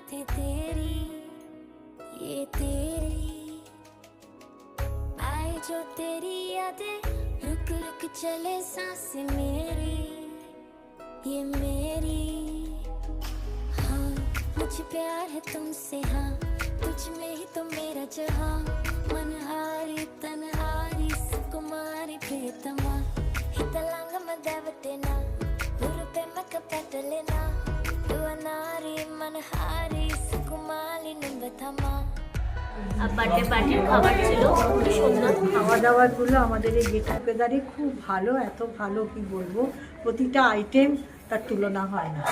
बातें तेरी, ये तेरी आए जो तेरी यादें, रुक रुक चले सांसें मेरी, ये मेरी। हाँ मुझे प्यार है तुमसे, हाँ तुझ में ही तो मेरा जहाँ, मनहारी तनहारी सुकुमारी प्रियतमा, हितलांग मदावतेना उरुपे मकपटलेना, दुआनारी मनहारी सुकुमारी नंबथमा। আর বার্থডে পার্টির খাবার ছিল খুব সুন্দর। খাওয়া দাওয়াগুলো আমাদের এই গেট টুগেদারে খুব ভালো, এত ভালো কি বলবো, প্রতিটা আইটেম তার তুলনা হয় না।